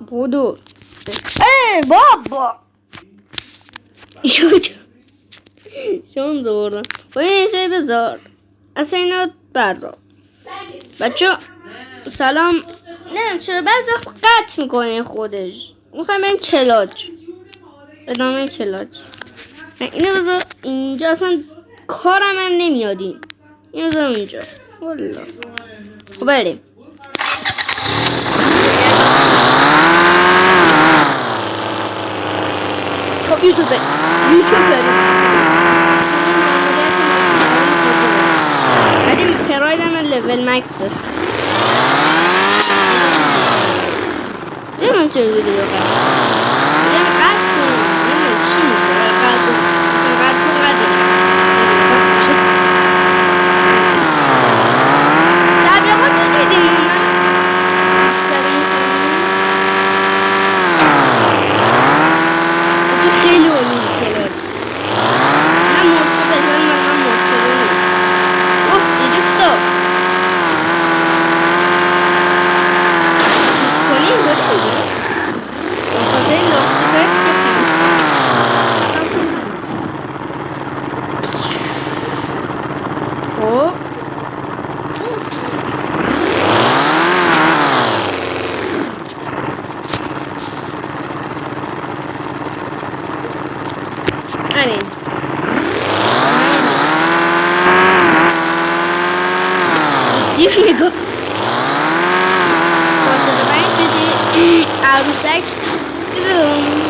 بودو ای بابا شون زوردم باید یه جایی بذار اصلا اینا بردار بچه سلام نمیم چرا بعضی وقت قطع میکنه خودش میخوایم بریم کلاج ادامه کلاج اینو بذار اینجا اصلا کارم هم نمیادیم اینو بذار اینجا والا خب بریم خب یوتیوب بریم بعدیم پراید هم لول مکسه دیگه من چه ویدیو رو دیگه قد کنم نمیدونم چی میشه قد تبلیغات رو دیدیم خیلی اولی کلاج نه مرسده ولی من مرسده نیست اوف دیدیستا چیز کنیم داری خاطر لاستیکای خب همین دیو نگاه خاطر بین شدی عروسک دیدم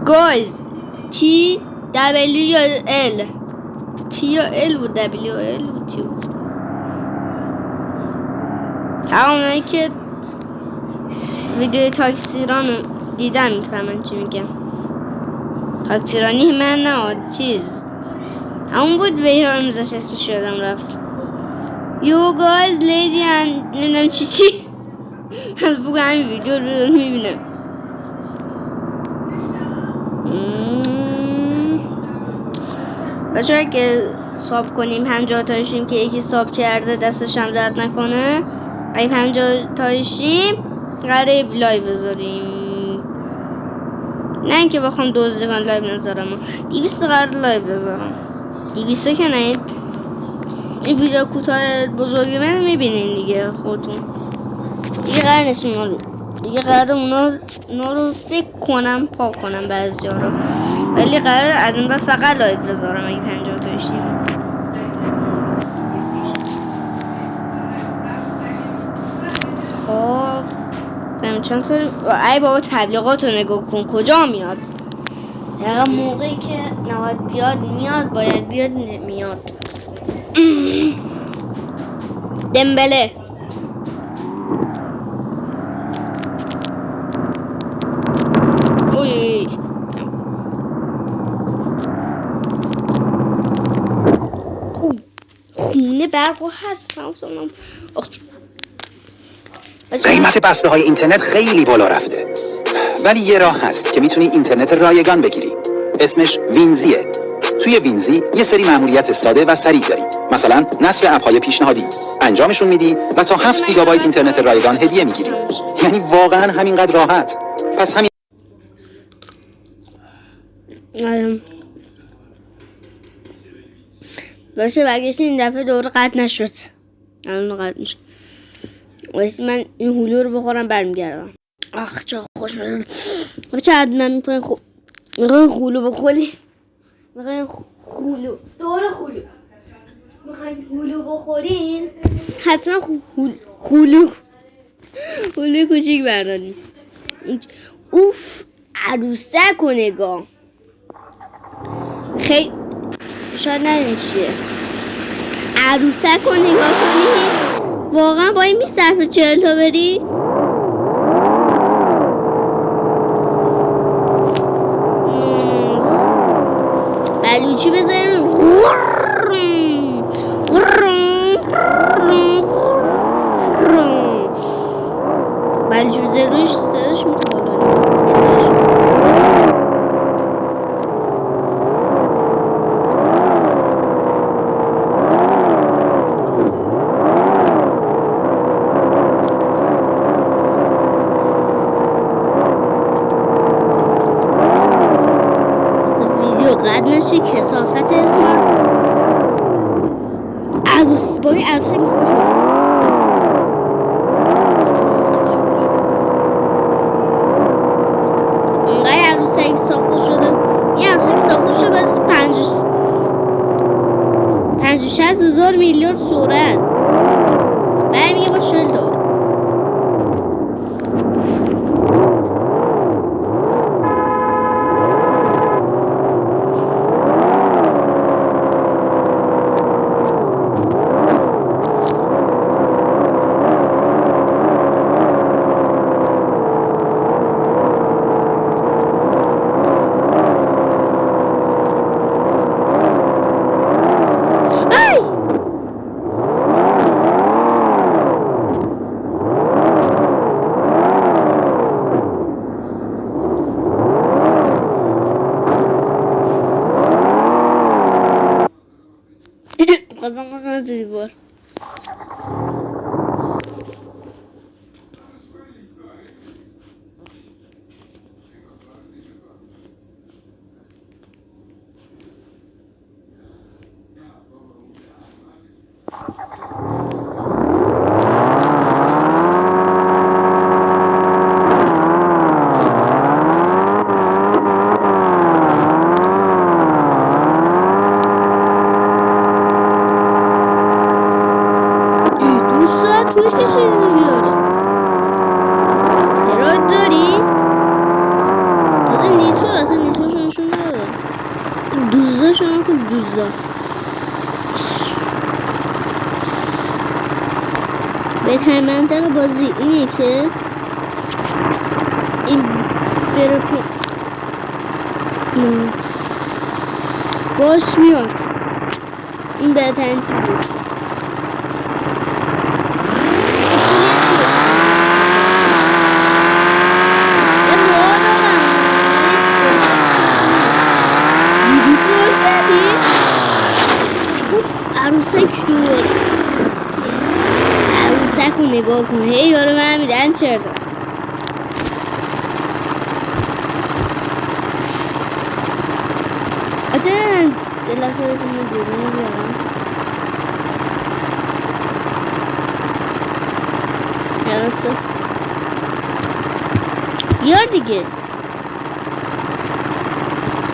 گوز تی دبلیو یا ال تی یا ال بود دبلیو ال بود تی بود همونایی که ویدیو تاکسیران دیدن میفهمن چی میگم تاکسیرانی من نه چیز همون بود ویران میزاش اسمش یادم رفت یو گایز لیدی نمیدونم چی بگو همین ویدیو رو میبینم بچه که ساب کنیم 50 تایشیم که یکی ساب کرده دستش هم درد نکنه اگه 50 تایشیم قراره لایو بذاریم نه اینکه بخوام دوزدگان لایو نذارم 200 قرار لایو بذارم 200 که نه این ویدیو کوتاه بزرگی من میبینین دیگه خودتون دیگه قرار نیست اونا رو دیگه قرار اونا رو فکر کنم پاک کنم بعضی ها رو ولی قرار از این بعد فقط لایو بذارم اگه 50 تایشیم خب چند تا ای بابا تبلیغات رو نگاه کن کجا میاد دقیقا موقعی که نباید بیاد میاد باید بیاد میاد دمبله اوی خونه برقو هست قیمت بسته های اینترنت خیلی بالا رفته ولی یه راه هست که میتونی اینترنت رایگان بگیری اسمش وینزیه توی وینزی یه سری مأموریت ساده و سریع داری مثلا نصب اپ‌های پیشنهادی انجامشون میدی و تا 7 گیگابایت اینترنت رایگان هدیه میگیری یعنی واقعا همینقدر راحت پس همین باشه برگشتیم این دفعه دوره قطع نشد الان قطع میشه واسه من این هلو رو بخورم برمیگردم آخ چه خوشمزه بچه حتما میخواین میخواین هلو بخوری میخواین هلو دوره هلو میخواین هلو بخورین حتما هلو کوچیک بردارین اوف عروسک و نگاه خیلی شاید ندین چیه عروسک رو نگاه کنی واقعا با این 40 تا بری بلوچی بذاریم بلوچی بذاریم روش صداش میتونه قدمش یک کثافت اسمارت عروس با این عروسک میخواد اینقدر عروسک ساخته شده. این عروسک ساخته شده برای 50-60 میلیارد سرعت. بعد میگه با 40 دلار. Kazanmadan diyor. توش که چیزی بیاره اراد داری؟ تازه نیترو اصلا نیتروشو نشون نداره. دوزا شما کن دوزا بهترین منطق بازی اینه که این بره باش میاد. این بهترین چیزش عروسک دور عروسک رو نگاه کن هی داره من میدن چرا اچه دلاسه بسیم بیرون بیارم یارسه بیار دیگه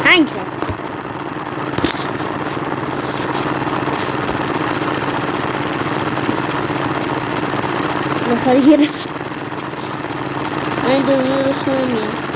هنگ کرد بخاری گرفت من دورونه رو کنم میام